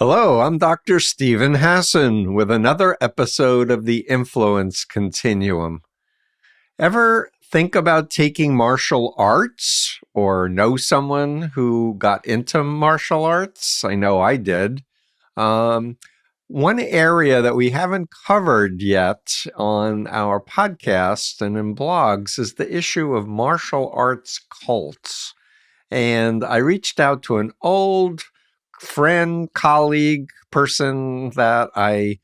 Hello, I'm Dr. Stephen Hassan with another episode of the Influence Continuum. Ever think about taking martial arts or know someone who got into martial arts? I know I did. One area that we haven't covered yet on our podcast and in blogs is the issue of martial arts cults. And I reached out to an old friend, colleague, person that I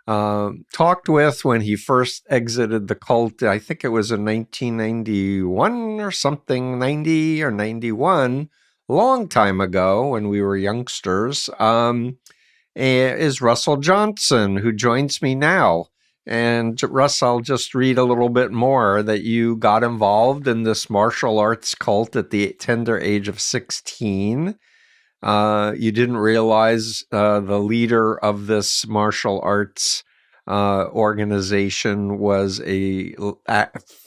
talked with when he first exited the cult. I think it was in 1991 or something, 90 or 91, long time ago when we were youngsters, is Russell Johnson, who joins me now. And Russ, I'll just read a little bit more that you got involved in this martial arts cult at the tender age of 16. You didn't realize the leader of this martial arts organization was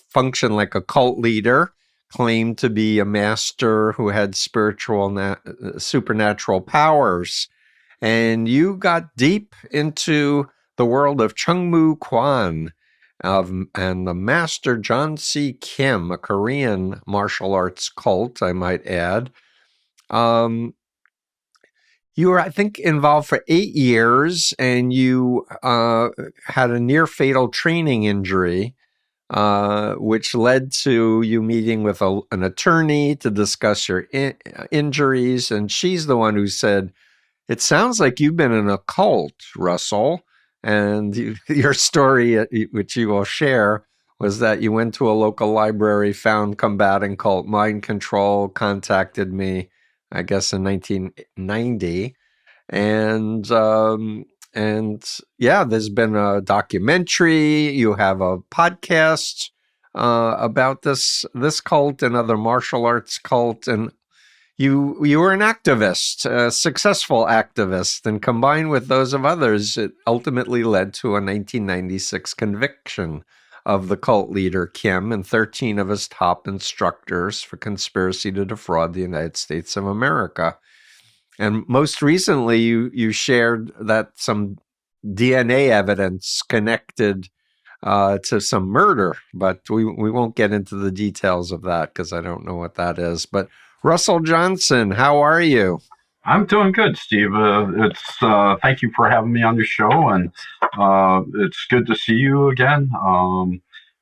functioned like a cult leader, claimed to be a master who had supernatural powers. And you got deep into the world of Chung Moo Quan and the master John C. Kim, a Korean martial arts cult, I might add. You were, I think, involved for 8 years, and you had a near-fatal training injury, which led to you meeting with an attorney to discuss your injuries. And she's the one who said, "It sounds like you've been in a cult, Russell." And your story, which you will share, was that you went to a local library, found combating cult mind control, contacted me, I guess in 1990. And yeah, there's been a documentary. You have a podcast about this cult and other martial arts cult. And you were an activist, a successful activist, and combined with those of others, it ultimately led to a 1996 conviction of the cult leader Kim and 13 of his top instructors for conspiracy to defraud the United States of America. And most recently, you shared that some DNA evidence connected to some murder, but we won't get into the details of that because I don't know what that is. But Russell Johnson, how are you? I'm doing good, Steve. Thank you for having me on your show, and it's good to see you again.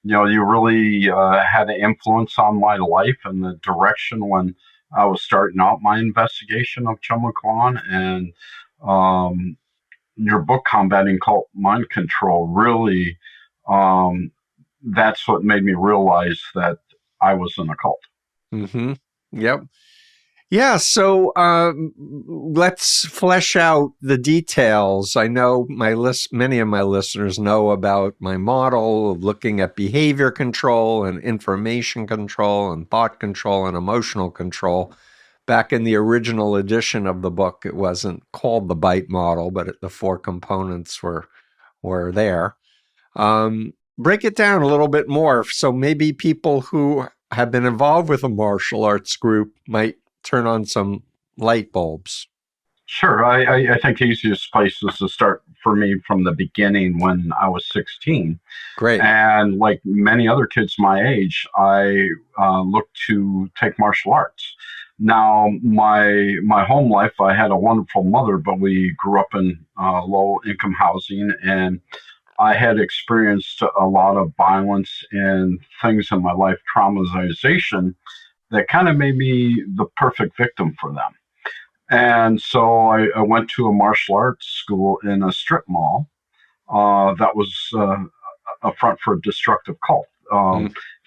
You really had an influence on my life and the direction when I was starting out my investigation of Chung Moo Quan, and your book, Combating Cult Mind Control, really, that's what made me realize that I was in a cult. Mm-hmm. Yep. Yeah, so let's flesh out the details. I know many of my listeners know about my model of looking at behavior control and information control and thought control and emotional control. Back in the original edition of the book, it wasn't called the BITE model, but the 4 components were there. Break it down a little bit more. So maybe people who have been involved with a martial arts group might turn on some light bulbs. Sure. I think the easiest place is to start for me from the beginning when I was 16. Great. And like many other kids my age, I looked to take martial arts. Now, my home life, I had a wonderful mother, but we grew up in low-income housing, and I had experienced a lot of violence and things in my life, traumatization, that kind of made me the perfect victim for them. And so I went to a martial arts school in a strip mall that was a front for a destructive cult.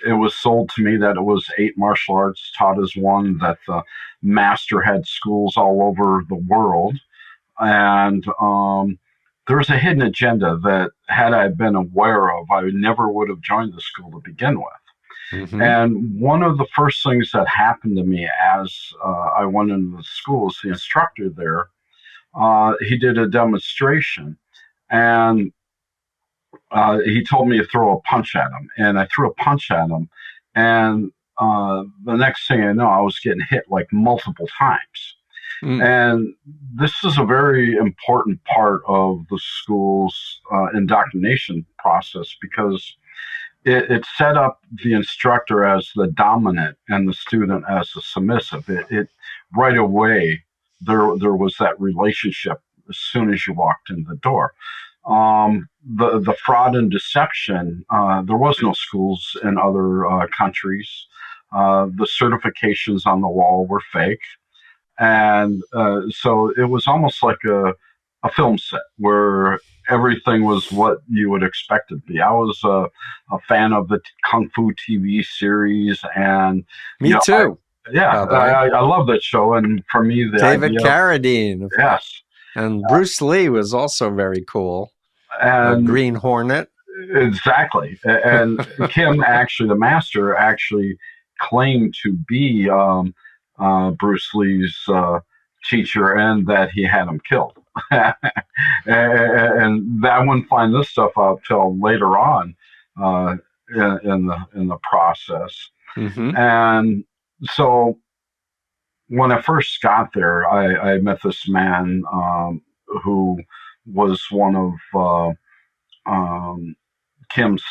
It was sold to me that it was 8 martial arts taught as one, that the master had schools all over the world. And there was a hidden agenda that, had I been aware of, I never would have joined the school to begin with. Mm-hmm. And one of the first things that happened to me as I went into the school is the instructor there, he did a demonstration, and he told me to throw a punch at him. And I threw a punch at him, and the next thing I know, I was getting hit like multiple times. Mm. And this is a very important part of the school's indoctrination process because it set up the instructor as the dominant and the student as the submissive. It right away there was that relationship as soon as you walked in the door. The fraud and deception. There was no schools in other countries. The certifications on the wall were fake, and so it was almost like a film set where everything was what you would expect it to be. I was a fan of the Kung Fu TV series, and Me too. I love that show. And for me, the David idea, Carradine. yes, And Bruce Lee was also very cool. and Green Hornet. exactly. And Kim, actually, the master, actually claimed to be Bruce Lee's teacher, and that he had him killed. And I wouldn't find this stuff out till later on uh, in the process. Mm-hmm. And so when I first got there, I met this man who was one of Kim's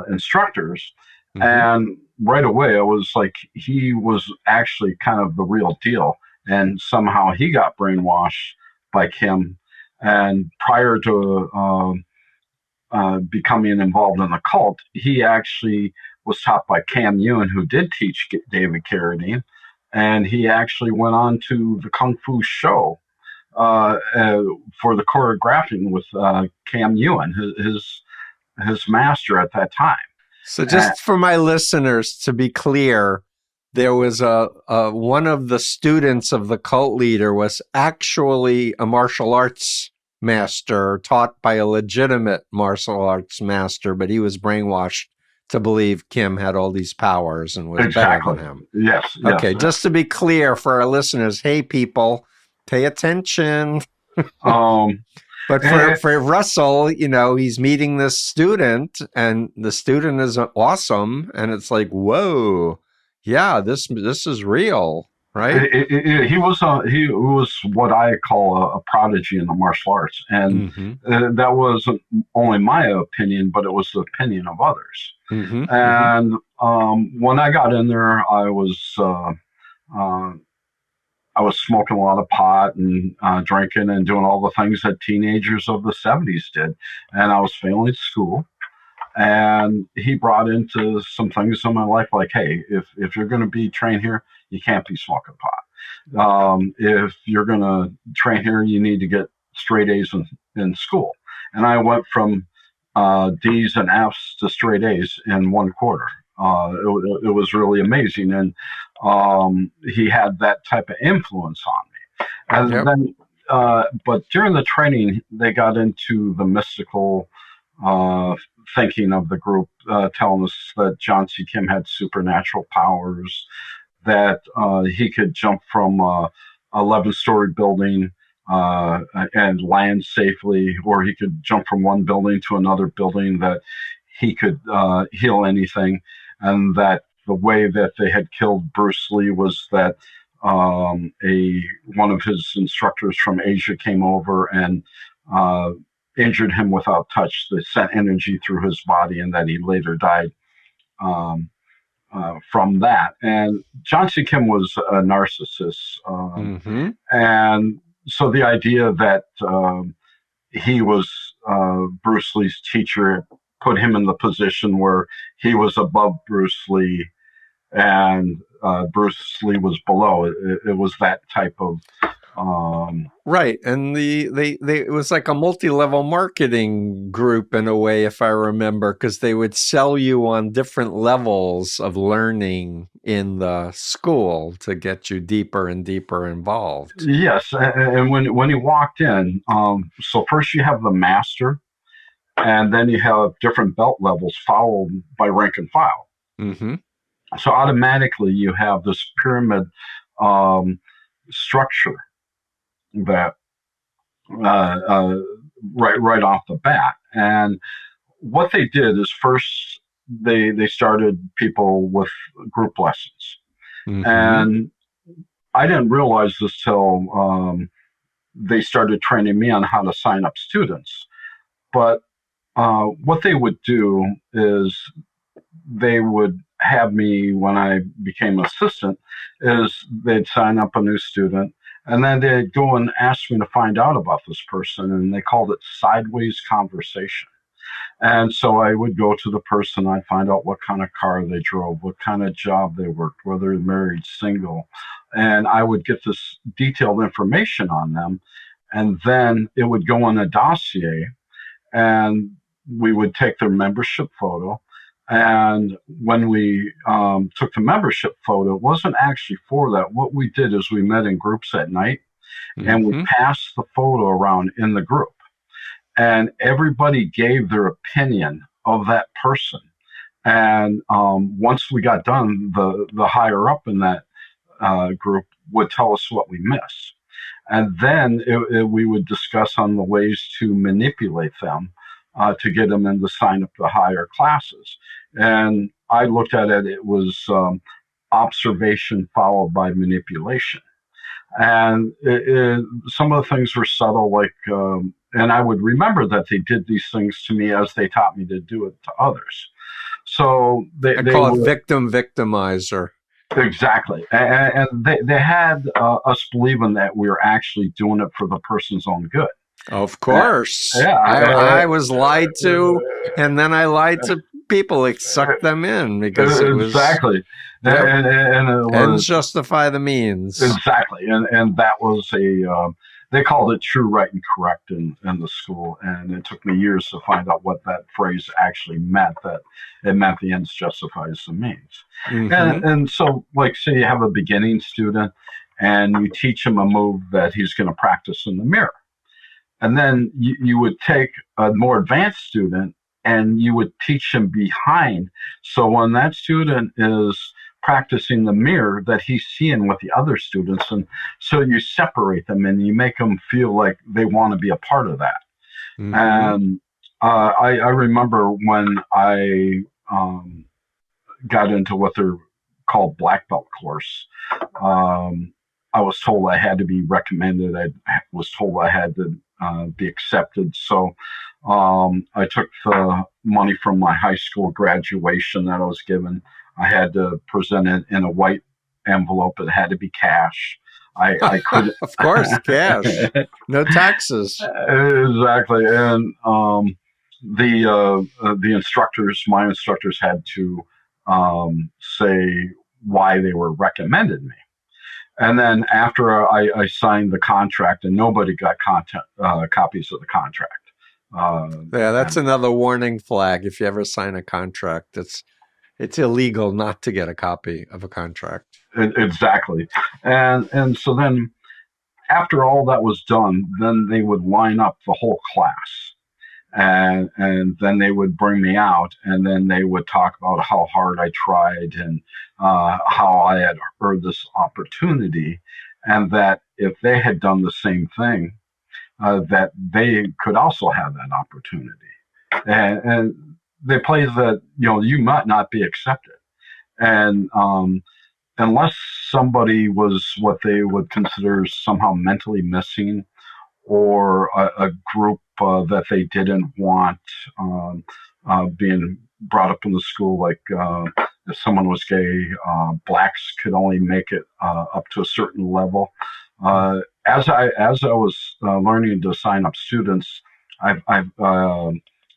instructors. Mm-hmm. And right away, I was like, he was actually kind of the real deal. And somehow he got brainwashed by Kim. And prior to becoming involved in the cult, he actually was taught by Cam Ewan, who did teach David Carradine. And he actually went on to the Kung Fu show for the choreographing with Cam Ewan, his master at that time. So just for my listeners to be clear, there was a one of the students of the cult leader was actually a martial arts master taught by a legitimate martial arts master, but he was brainwashed to believe Kim had all these powers and was better than him. Yes. Okay, just to be clear for our listeners, hey people, pay attention. But for Russell, he's meeting this student, and the student is awesome, and it's like, whoa, yeah, this is real, right? He was what I call a prodigy in the martial arts, and that wasn't only my opinion, but it was the opinion of others. Mm-hmm. And when I got in there, I was smoking a lot of pot and drinking and doing all the things that teenagers of the 70s did. And I was failing school. And he brought into some things in my life like, hey, if you're going to be trained here, you can't be smoking pot. If you're going to train here, you need to get straight A's in school. And I went from D's and F's to straight A's in 1 quarter. It was really amazing. And he had that type of influence on me. And then, but during the training, they got into the mystical thinking of the group, telling us that John C. Kim had supernatural powers, that he could jump from a 11-story building and land safely, or he could jump from one building to another building, that he could heal anything, and that the way that they had killed Bruce Lee was that one of his instructors from Asia came over and injured him without touch. They sent energy through his body, and that he later died from that. And John C. Kim was a narcissist, and so the idea that he was Bruce Lee's teacher put him in the position where he was above Bruce Lee and Bruce Lee was below. It was that type of right. And it was like a multi-level marketing group in a way, if I remember, because they would sell you on different levels of learning in the school to get you deeper and deeper involved. Yes, and when you walked in, so first you have the master, and then you have different belt levels followed by rank and file. Mm-hmm. So automatically you have this pyramid structure that right off the bat. And what they did is first they started people with group lessons, and I didn't realize this till they started training me on how to sign up students. But what they would do is they would have me, when I became an assistant, is they'd sign up a new student, and then they'd go and ask me to find out about this person, and they called it sideways conversation. And so I would go to the person, I'd find out what kind of car they drove, what kind of job they worked, whether they're married, single, and I would get this detailed information on them, and then it would go in a dossier, and we would take their membership photo. And when we took the membership photo, it wasn't actually for that. What we did is we met in groups at night, and we passed the photo around in the group. And everybody gave their opinion of that person. And once we got done, the higher up in that group would tell us what we missed. And then we would discuss on the ways to manipulate them to get them in to sign up to higher classes. And I looked at it, it was observation followed by manipulation. And some of the things were subtle, like, and I would remember that they did these things to me as they taught me to do it to others. So I call it victim victimizer. Exactly. And they had us believing that we were actually doing it for the person's own good. Of course. Yeah. I was lied to, and then I lied to people. It sucked them in because it was... Exactly. Yep. And it was, ends justify the means. Exactly. And that was they called it true, right, and correct in the school. And it took me years to find out what that phrase actually meant, that it meant the ends justifies the means. And so, like, say you have a beginning student and you teach him a move that he's going to practice in the mirror. And then you would take a more advanced student and you would teach him behind. So when that student is practicing the mirror, that he's seeing with the other students. And so you separate them and you make them feel like they want to be a part of that. And I remember when I got into what they're called black belt course, I was told I had to be recommended. I was told I had to be accepted. So I took the money from my high school graduation that I was given. I had to present it in a white envelope. It had to be cash. I couldn't. Of course, cash. No taxes. Exactly. And the instructors, my instructors, had to say why they were recommended me. And then after I signed the contract, and nobody got copies of the contract. Yeah, that's another warning flag. If you ever sign a contract, it's illegal not to get a copy of a contract. Exactly. And so then after all that was done, then they would line up the whole class. And then they would bring me out, and then they would talk about how hard I tried and how I had earned this opportunity, and that if they had done the same thing, that they could also have that opportunity. And they play that, you might not be accepted. And unless somebody was what they would consider somehow mentally missing, or a group that they didn't want being brought up in the school, like if someone was gay, blacks could only make it up to a certain level. As I was learning to sign up students, I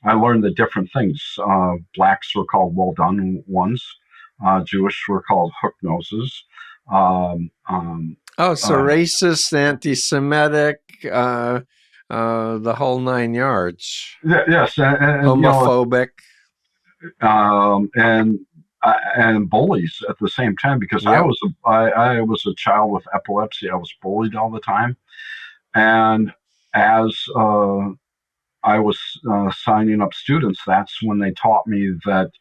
learned the different things. Blacks were called well done ones. Jewish were called hook noses. Racist, anti-Semitic, the whole 9 yards. Yes, and homophobic, and bullies at the same time, because I was a child with epilepsy. I was bullied all the time, and as I was signing up students, that's when they taught me that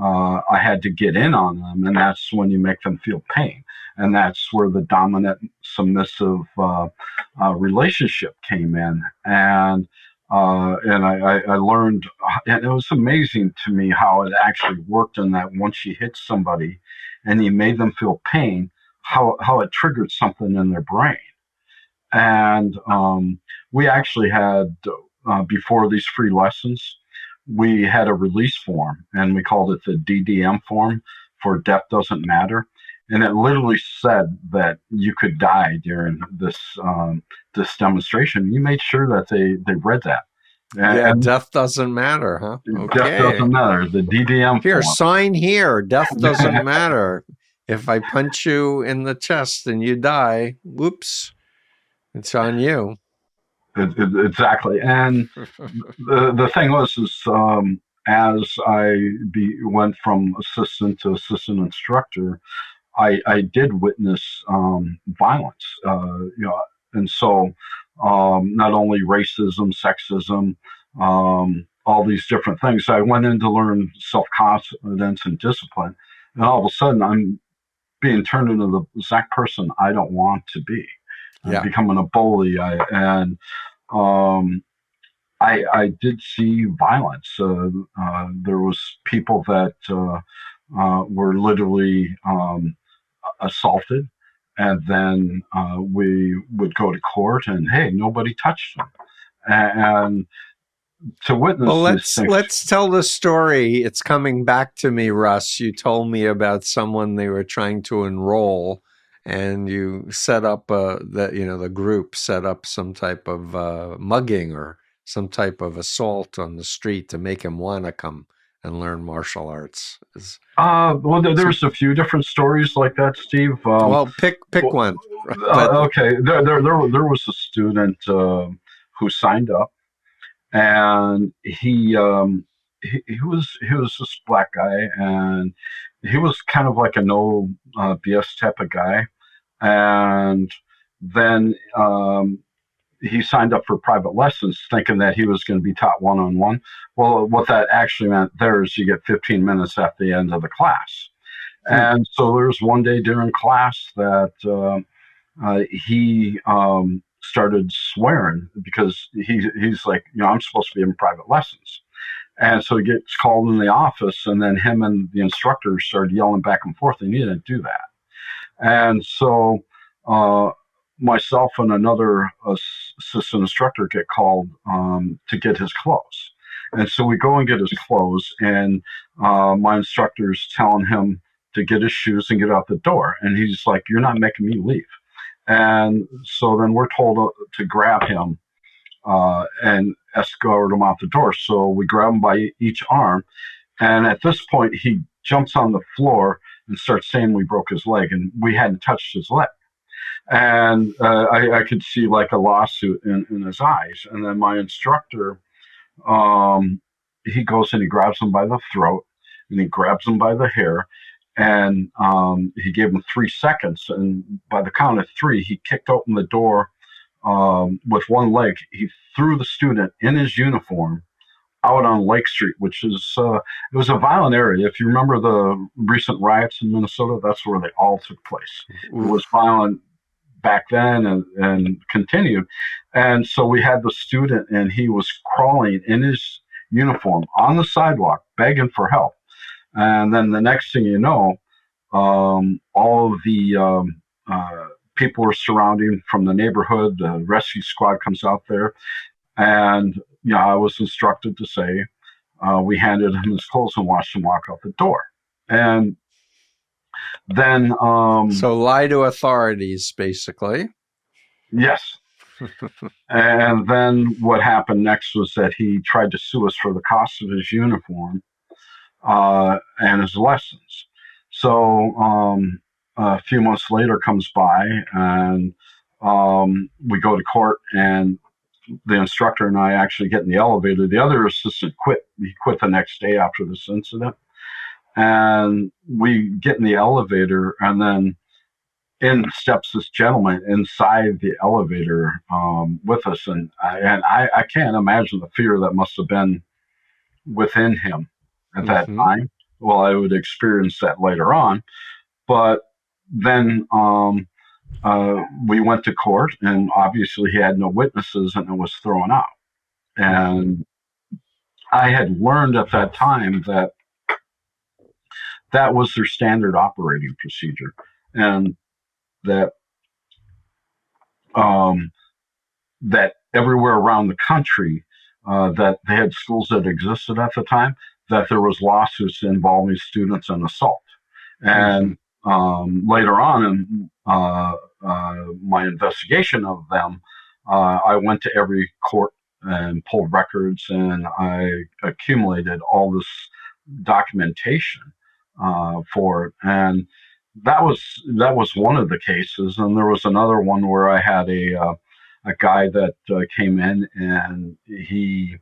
I had to get in on them, and that's when you make them feel pain. And that's where the dominant, submissive relationship came in. And I learned, and it was amazing to me how it actually worked, in that once you hit somebody and you made them feel pain, how it triggered something in their brain. And we actually had, before these free lessons, we had a release form, and we called it the DDM form, for Death Doesn't Matter. And it literally said that you could die during this demonstration. You made sure that they read that. Yeah, death doesn't matter, huh? Death Okay. doesn't matter. The DDM Here, form. sign here. Death doesn't matter. If I punch you in the chest and you die, whoops, it's on you. Exactly. And the thing was, is as went from assistant to assistant instructor, I did witness violence, and so not only racism, sexism, all these different things. I went in to learn self confidence and discipline, and all of a sudden I'm being turned into the exact person I don't want to be. I'm becoming a bully, um, I did see violence. There was people that were literally assaulted, and then we would go to court, and hey, nobody touched them. And to witness well, these things. Let's tell the story. It's coming back to me, Russ. You told me about someone they were trying to enroll, and you set up the group set up some type of mugging or some type of assault on the street to make him want to come and learn martial arts. Well, there's a few different stories like that, Steve. Well, pick one. Okay, there was a student who signed up, and he was this black guy, and he was kind of like a no BS type of guy. And then he signed up for private lessons thinking that he was going to be taught one-on-one. Well, what that actually meant there is you get 15 minutes at the end of the class. And so there was one day during class that he started swearing, because he's like, I'm supposed to be in private lessons. And so he gets called in the office, and then him and the instructor started yelling back and forth. They needed to do that. And so myself and another assistant instructor get called to get his clothes. And so we go and get his clothes, and my instructor's telling him to get his shoes and get out the door. And he's like, you're not making me leave. And so then we're told to grab him and escort him out the door. So we grab him by each arm. And at this point, he jumps on the floor and starts saying we broke his leg, and we hadn't touched his leg. And I could see like a lawsuit in his eyes. And then my instructor, he goes and he grabs him by the throat, and he grabs him by the hair, and he gave him 3 seconds. And by the count of 3, he kicked open the door with one leg. He threw the student in his uniform out on Lake Street, which is it was a violent area. If you remember the recent riots in Minnesota, that's where they all took place. It was violent back then and continued. And so we had the student, and he was crawling in his uniform on the sidewalk, begging for help. And then the next thing you know, all of the people were surrounding from the neighborhood. The rescue squad comes out there, and I was instructed to say we handed him his clothes and watched him walk out the door. And then so lie to authorities, basically. Yes. And then what happened next was that he tried to sue us for the cost of his uniform and his lessons. So a few months later comes by, and we go to court, and the instructor and I actually get in the elevator. The other assistant quit. He quit the next day after this incident. And we get in the elevator, and then in steps this gentleman inside the elevator with us. And I can't imagine the fear that must have been within him at that time. Well, I would experience that later on. But then we went to court, and obviously he had no witnesses, and it was thrown out. And I had learned at that time that was their standard operating procedure. And that that everywhere around the country, that they had schools that existed at the time, that there was lawsuits involving students and assault. And later on in my investigation of them, I went to every court and pulled records, and I accumulated all this documentation for it. And that was one of the cases. And there was another one where I had a guy that came in, and he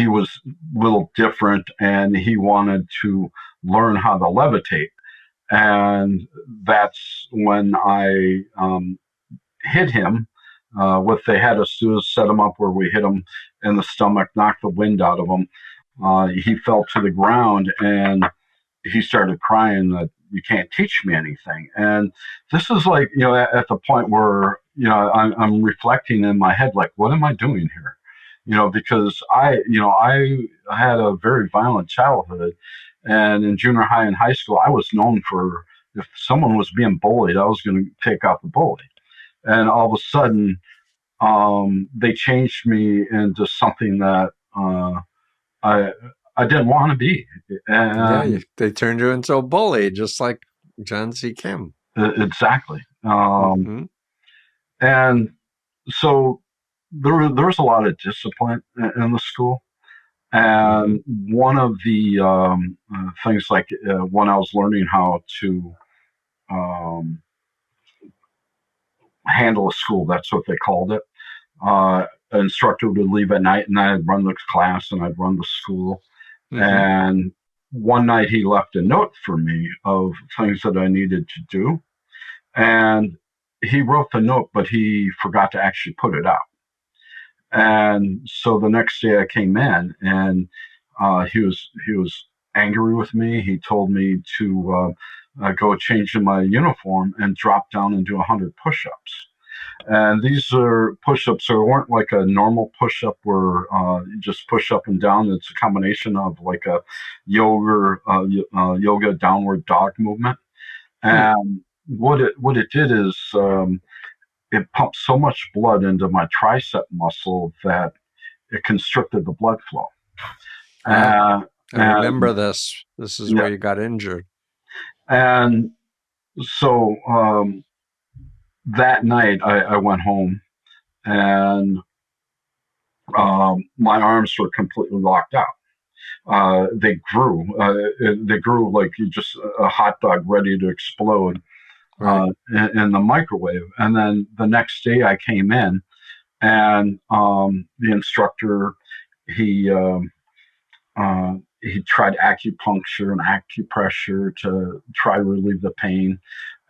was a little different, and he wanted to learn how to levitate. And that's when I hit him. What they had us do is set him up where we hit him in the stomach, knocked the wind out of him. He fell to the ground, and he started crying that you can't teach me anything. And this is like, at the point where, I'm reflecting in my head, like, what am I doing here? Because I had a very violent childhood, and in junior high and high school, I was known for, if someone was being bullied, I was going to take out the bully. And all of a sudden, they changed me into something that I didn't want to be. And they turned you into a bully, just like John C. Kim. Exactly. And so there was a lot of discipline in the school. And one of the things, like when I was learning how to handle a school, that's what they called it. An instructor would leave at night, and I'd run the class and I'd run the school. And one night he left a note for me of things that I needed to do. And he wrote the note, but he forgot to actually put it out. And so the next day I came in, and he was angry with me. He told me to go change in my uniform and drop down and do 100 push-ups. And these are push-ups, so it weren't like a normal push-up where you just push up and down. It's a combination of like a yoga downward dog movement. And what it did is it pumped so much blood into my tricep muscle that it constricted the blood flow. I remember this. This is where you got injured. And so that night I went home, and my arms were completely locked out. They grew. They grew like just a hot dog ready to explode. Right. In the microwave. And then the next day I came in, and the instructor, he tried acupuncture and acupressure to try to relieve the pain.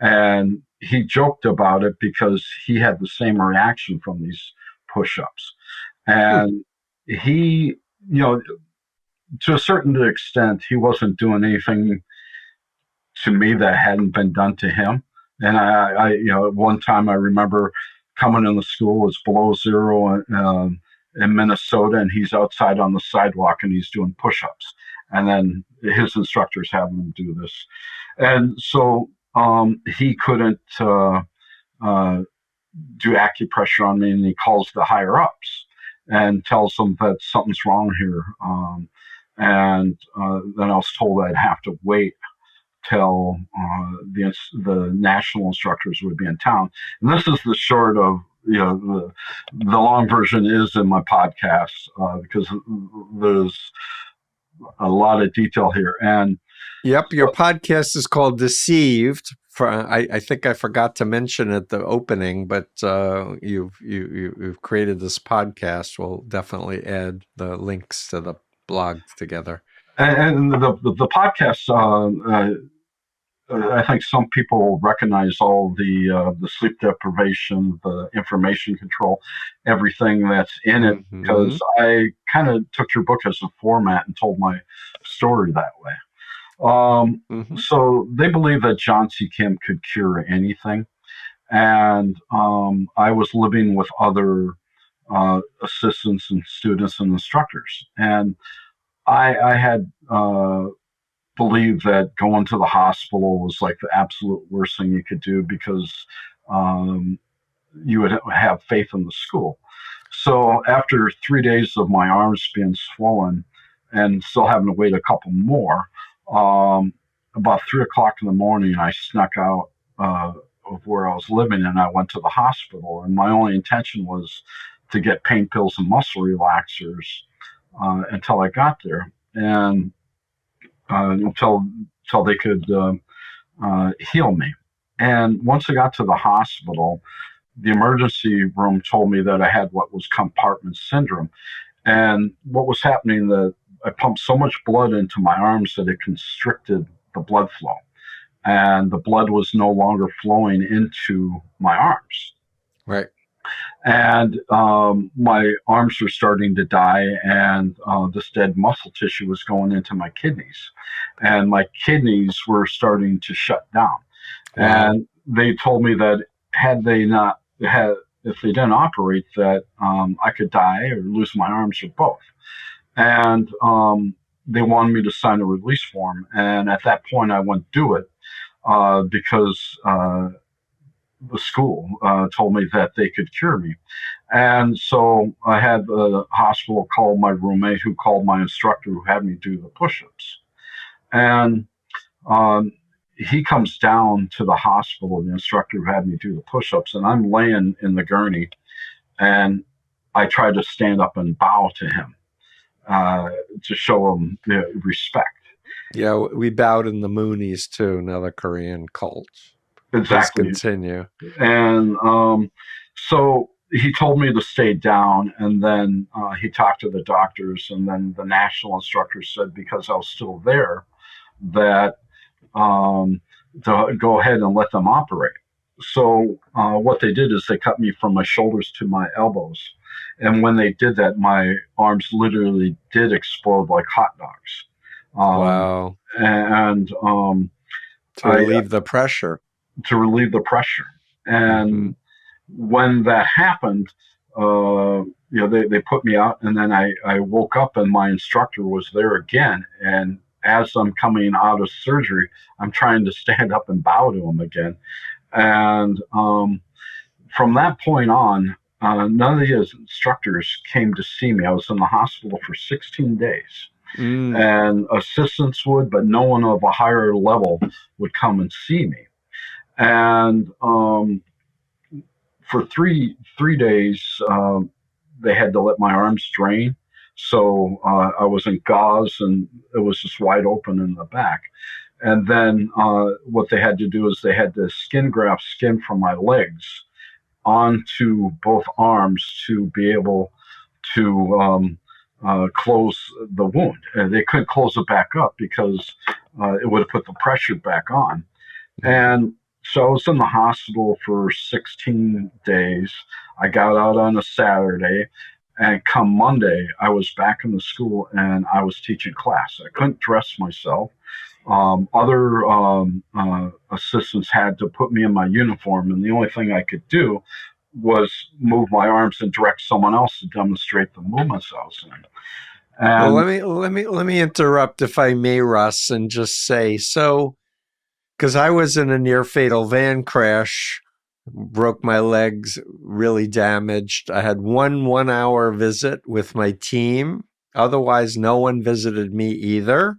And he joked about it because he had the same reaction from these push-ups. And he, to a certain extent, he wasn't doing anything to me that hadn't been done to him. And I at one time I remember coming in the school, it's below zero in Minnesota, and he's outside on the sidewalk and he's doing push-ups. And then his instructor's having him do this. And so he couldn't do acupressure on me, and he calls the higher-ups and tells them that something's wrong here. And then I was told I'd have to wait till the national instructors would be in town. And this is the short of, the long version is in my podcast, because there's a lot of detail here. And your podcast is called Deceived. I think I forgot to mention at the opening, but you've created this podcast. We'll definitely add the links to the blog together. And the podcast, I think some people recognize all the sleep deprivation, the information control, everything that's in it, because I kind of took your book as a format and told my story that way. So they believe that John C. Kim could cure anything. And I was living with other assistants and students and instructors. And I had believed that going to the hospital was like the absolute worst thing you could do because um, you would have faith in the school. So after 3 days of my arms being swollen and still having to wait a couple more, um, about 3 o'clock in the morning, I snuck out of where I was living and I went to the hospital. And my only intention was to get pain pills and muscle relaxers until I got there, and until they could heal me. And once I got to the hospital, the emergency room told me that I had what was compartment syndrome. And what was happening, that I pumped so much blood into my arms that it constricted the blood flow. And the blood was no longer flowing into my arms. Right. And my arms were starting to die, and this dead muscle tissue was going into my kidneys. And my kidneys were starting to shut down. Wow. And they told me that if they didn't operate, that I could die or lose my arms or both. And they wanted me to sign a release form. And at that point, I wouldn't do it because the school told me that they could cure me. And so I had the hospital call my roommate, who called my instructor, who had me do the push-ups. And he comes down to the hospital, the instructor who had me do the push-ups, and I'm laying in the gurney, and I tried to stand up and bow to him to show him respect. Yeah, we bowed in the Moonies too, another Korean cult. Exactly. Please continue. And so he told me to stay down, and then he talked to the doctors, and then the national instructor said, because I was still there, that to go ahead and let them operate. So what they did is they cut me from my shoulders to my elbows. And when they did that, my arms literally did explode like hot dogs. Wow. And to relieve the pressure. To relieve the pressure. And when that happened, they put me out, and then I woke up, and my instructor was there again. And as I'm coming out of surgery, I'm trying to stand up and bow to him again. And from that point on, none of the instructors came to see me. I was in the hospital for 16 days. And assistants would, but no one of a higher level would come and see me. And for three days, they had to let my arms drain. So I was in gauze, and it was just wide open in the back. And then what they had to do is they had to skin graft skin from my legs onto both arms to be able to close the wound. And they couldn't close it back up because it would have put the pressure back on. And so I was in the hospital for 16 days. I got out on a Saturday, and come Monday, I was back in the school, and I was teaching class. I couldn't dress myself. Other assistants had to put me in my uniform, and the only thing I could do was move my arms and direct someone else to demonstrate the movements I was in. And well, let me interrupt, if I may, Russ, and just say, so, because I was in a near fatal van crash, broke my legs, really damaged. I had one 1-hour visit with my team. Otherwise, no one visited me either.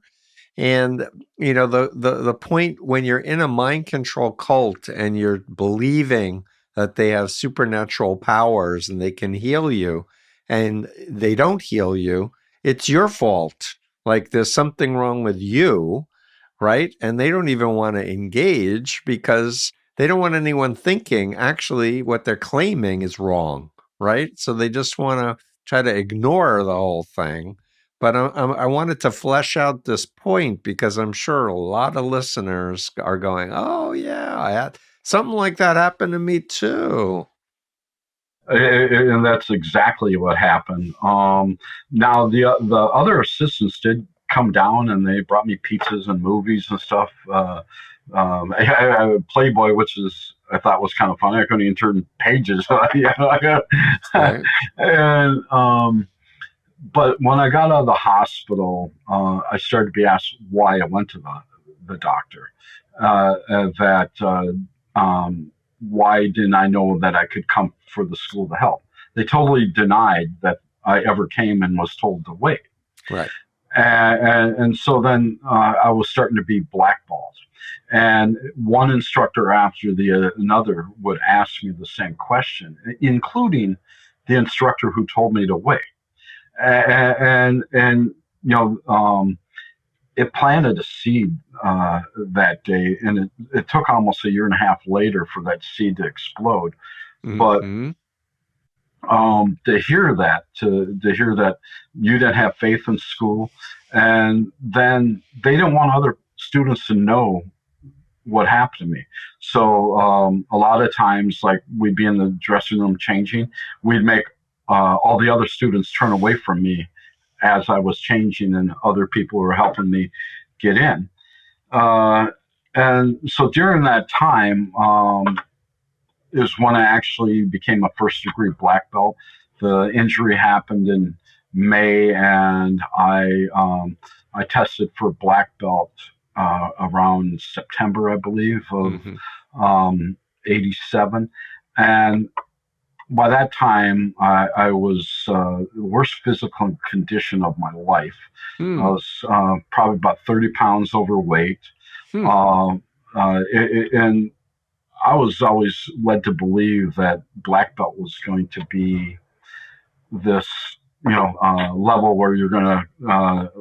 And, you know, the point when you're in a mind control cult and you're believing that they have supernatural powers and they can heal you, and they don't heal you, it's your fault. Like there's something wrong with you, right? And they don't even want to engage because they don't want anyone thinking actually what they're claiming is wrong, right? So they just want to try to ignore the whole thing. But I wanted to flesh out this point because I'm sure a lot of listeners are going, oh, yeah, something like that happened to me too. And that's exactly what happened. Now, the other assistants did come down, and they brought me pizzas and movies and stuff. I had Playboy, which I thought was kind of funny. I couldn't even turn pages. Right. And But when I got out of the hospital, I started to be asked why I went to the doctor. Why didn't I know that I could come for the school to help? They totally denied that I ever came and was told to wait. Right. And so then I was starting to be blackballed. And one instructor after another would ask me the same question, including the instructor who told me to wait. And it planted a seed that day, and it took almost a year and a half later for that seed to explode. Mm-hmm. But to hear that you didn't have faith in school, and then they didn't want other students to know what happened to me. So a lot of times, like we'd be in the dressing room changing, we'd make all the other students turn away from me as I was changing, and other people were helping me get in. And so during that time is when I actually became a first degree black belt. The injury happened in May, and I tested for black belt around September, I believe, of '87. And by that time, I was the worst physical condition of my life. I was probably about 30 pounds overweight. And I was always led to believe that black belt was going to be this, level where you're going to,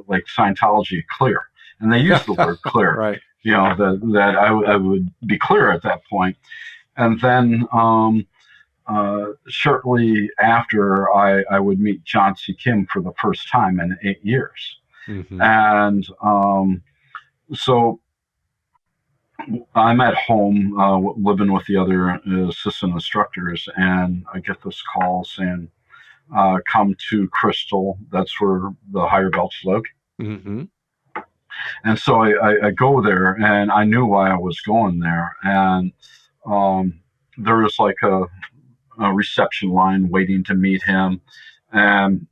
like Scientology, clear. And they use the word clear, right? That I would be clear at that point. And then shortly after, I would meet John C. Kim for the first time in 8 years. And so I'm at home living with the other assistant instructors, and I get this call saying, come to Crystal. That's where the higher belts live. And so I go there, and I knew why I was going there. And there was like a reception line waiting to meet him. And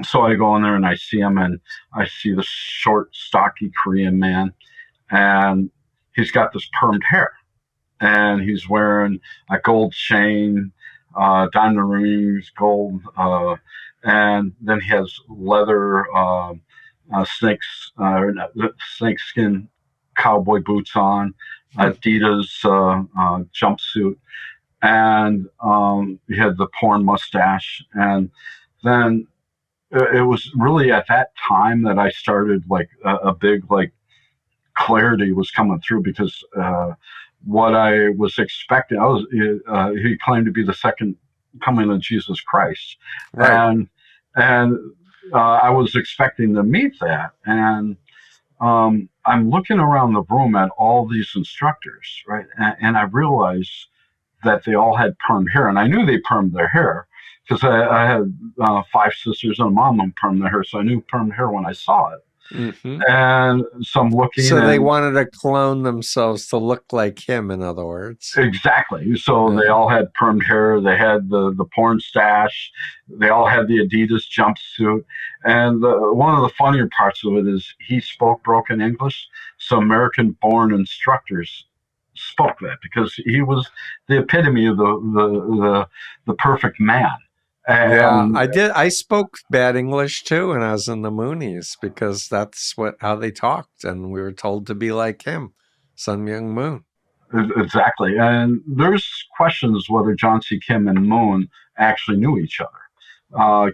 so I go in there and I see him, and I see this short, stocky Korean man, and he's got this permed hair, and he's wearing a gold chain, diamond rings, gold, and then he has leather snakeskin cowboy boots on, Adidas jumpsuit, and he had the porn mustache. And then it was really at that time that I started like a big like clarity was coming through, because what I was expecting, he claimed to be the second coming of Jesus Christ, right. and I was expecting to meet that, and I'm looking around the room at all these instructors, right, and I realized that they all had permed hair, and I knew they permed their hair because I had 5 sisters and a mom who permed their hair, so I knew permed hair when I saw it. And so I'm looking. So they wanted to clone themselves to look like him, in other words. Exactly. So they all had permed hair. They had the porn stash. They all had the Adidas jumpsuit. And one of the funnier parts of it is he spoke broken English. So American-born instructors spoke that, because he was the epitome of the perfect man. And I did. I spoke bad English too when I was in the Moonies, because that's how they talked, and we were told to be like him, Sun Myung Moon. Exactly. And there's questions whether John C. Kim and Moon actually knew each other.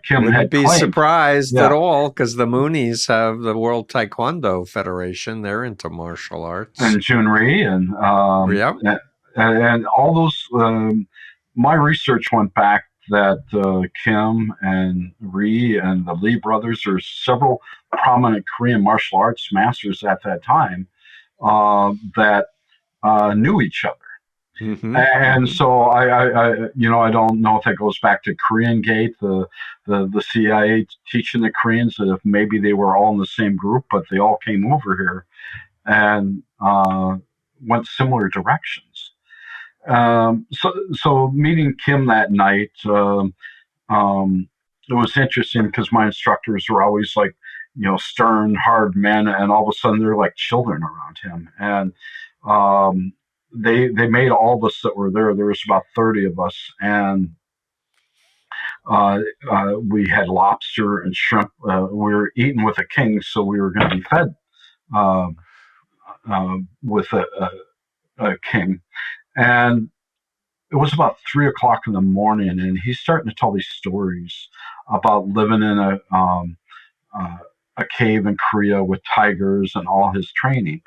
Kim Wouldn't be surprised at all, because the Moonies have the World Taekwondo Federation. They're into martial arts. And Jun Rhee and all those. My research went back that Kim and Rhee and the Lee brothers are several prominent Korean martial arts masters at that time that knew each other. And so I don't know if that goes back to Korean Gate, the CIA teaching the Koreans that if maybe they were all in the same group, but they all came over here and went similar directions. So meeting Kim that night, it was interesting because my instructors were always like, stern, hard men, and all of a sudden they're like children around him. And they made all of us that were there. There was about 30 of us, and we had lobster and shrimp. We were eating with a king, so we were going to be fed uh, with a king. And it was about 3 o'clock in the morning, and he's starting to tell these stories about living in a cave in Korea with tigers and all his training.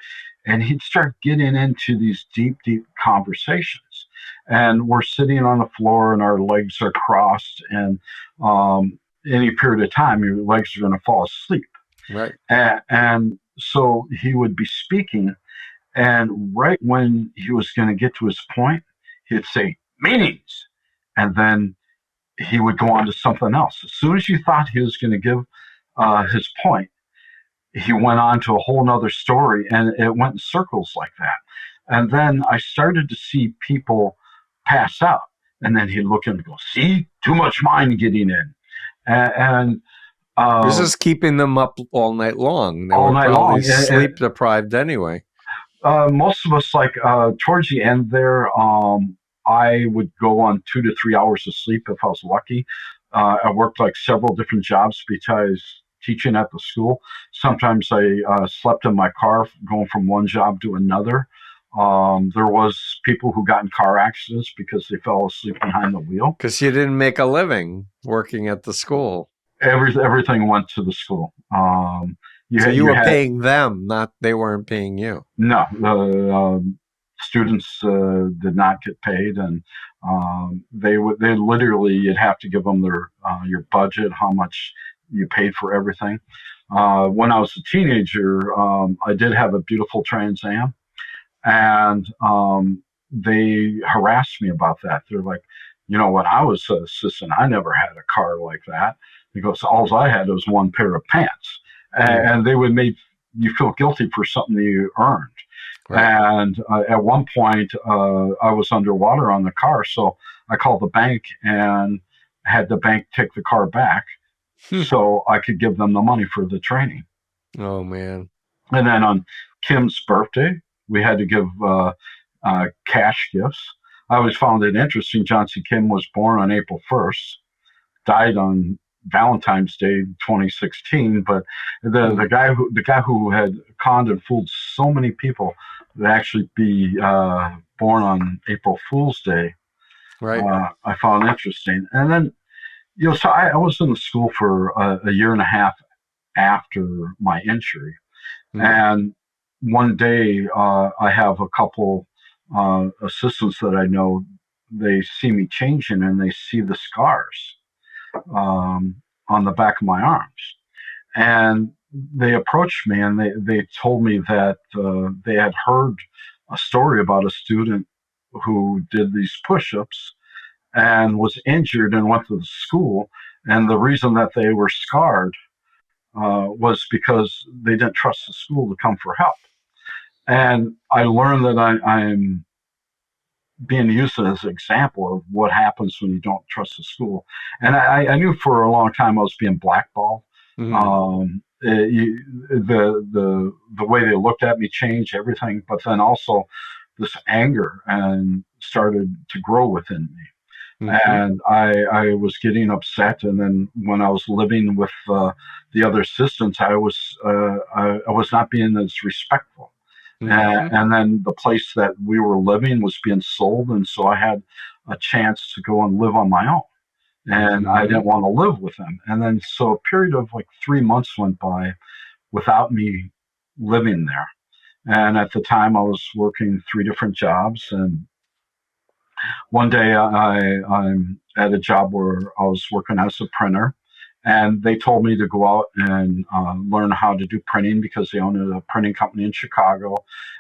And he'd start getting into these deep, deep conversations. And we're sitting on the floor and our legs are crossed, and any period of time, your legs are going to fall asleep. Right. And so he would be speaking, and right when he was going to get to his point, he'd say, meanings. And then he would go on to something else. As soon as you thought he was going to give his point, he went on to a whole nother story, and it went in circles like that. And then I started to see people pass out, and then he'd look and go, see, too much mind getting in. And this is keeping them up all night long. They all were night probably long. sleep deprived anyway. Most of us, like towards the end there, I would go on 2 to 3 hours of sleep if I was lucky. I worked like several different jobs besides teaching at the school. Sometimes I slept in my car going from one job to another. There was people who got in car accidents because they fell asleep behind the wheel. Because you didn't make a living working at the school. Everything went to the school. You were paying them, not they weren't paying you. No, the students did not get paid, and they literally, you'd have to give them your budget, how much you paid for everything. When I was a teenager, I did have a beautiful Trans Am, and they harassed me about that. They're like, when I was an assistant, I never had a car like that. Because all I had was one pair of pants. And they would make you feel guilty for something that you earned. Right. And at one point, I was underwater on the car, so I called the bank and had the bank take the car back so I could give them the money for the training. Oh, man. And then on Kim's birthday, we had to give cash gifts. I always found it interesting. John C. Kim was born on April 1st, died on Valentine's Day 2016, but the guy who had conned and fooled so many people to actually be born on April Fool's Day, right? I found interesting. And then, so I was in the school for a year and a half after my injury, and one day I have a couple assistants that I know. They see me changing, and they see the scars on the back of my arms. And they approached me, and they told me that they had heard a story about a student who did these push-ups and was injured and went to the school. And the reason that they were scarred was because they didn't trust the school to come for help. And I learned that I'm being used as an example of what happens when you don't trust the school. And I knew for a long time I was being blackballed. The way they looked at me changed everything, but then also this anger and started to grow within me. And I was getting upset. And then when I was living with the other assistants, I was not being as respectful. And then the place that we were living was being sold, and so I had a chance to go and live on my own, and I didn't want to live with them. And then so a period of like 3 months went by without me living there. And at the time I was working 3 different jobs, and one day I'm at a job where I was working as a printer. And they told me to go out and learn how to do printing because they owned a printing company in Chicago.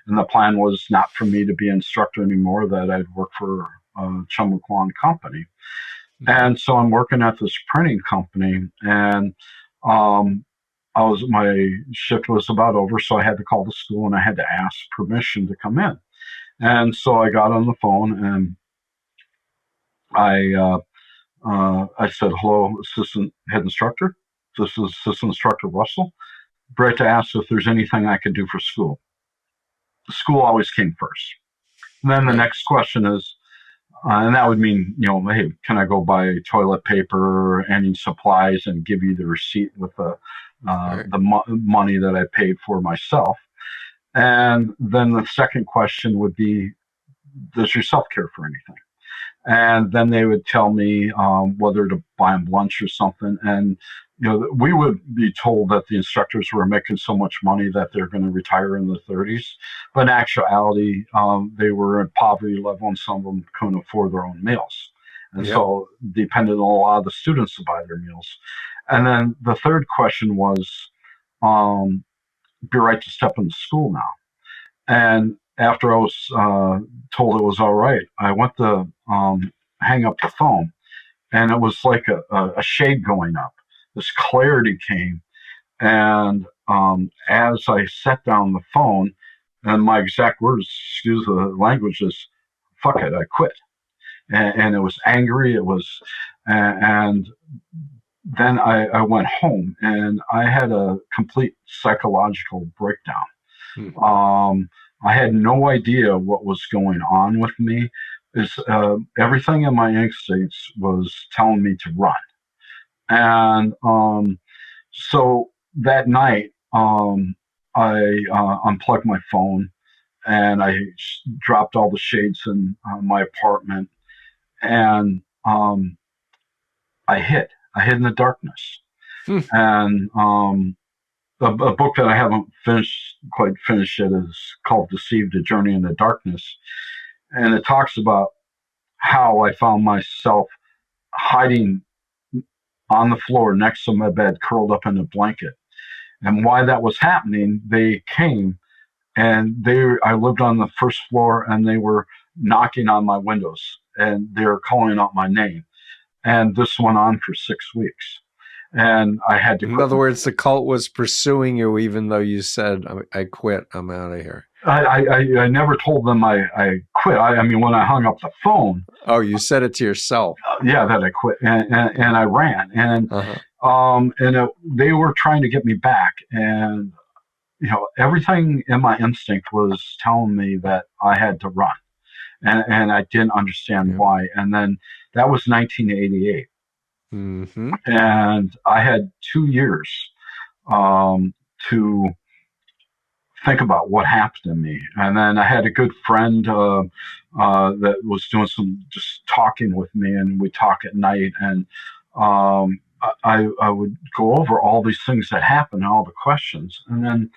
And the plan was not for me to be an instructor anymore, that I'd work for Chung Moo Quan company. And so I'm working at this printing company, and my shift was about over, so I had to call the school and I had to ask permission to come in. And so I got on the phone, and I I said, hello, assistant head instructor. This is assistant instructor Russell. Brett to ask if there's anything I could do for school. School always came first. And then the next question is, and that would mean, hey, can I go buy toilet paper or any supplies and give you the receipt with the money that I paid for myself? And then the second question would be, does your self care for anything? And then they would tell me whether to buy them lunch or something. And we would be told that the instructors were making so much money that they're going to retire in the 30s. But in actuality, they were at poverty level, and some of them couldn't afford their own meals. And so depended on a lot of the students to buy their meals. And then the third question was, be right to step into school now. And after I was told it was all right, I went to hang up the phone, and it was like a shade going up. This clarity came, and as I set down the phone, and my exact words, excuse the language, is "fuck it, I quit." And it was angry. It was, and then I went home, and I had a complete psychological breakdown. Mm-hmm. I had no idea what was going on with me. Everything in my instincts was telling me to run. And so that night, I unplugged my phone, and I dropped all the shades in my apartment, and I hid in the darkness. And a book that I haven't quite finished yet is called Deceived, A Journey in the Darkness. And it talks about how I found myself hiding on the floor next to my bed, curled up in a blanket. And why that was happening, they came, and I lived on the first floor, and they were knocking on my windows, and they were calling out my name. And this went on for 6 weeks. And I had to quit. In other words, the cult was pursuing you, even though you said, I quit, I'm out of here. I never told them I quit. I mean, when I hung up the phone. Oh, you said it to yourself. Yeah, that I quit, and I ran, and they were trying to get me back, and everything in my instinct was telling me that I had to run, and I didn't understand why. And then that was 1988. Mm-hmm. And I had 2 years to think about what happened to me. And then I had a good friend that was doing some just talking with me, and we talk at night. And I would go over all these things that happened, all the questions. And then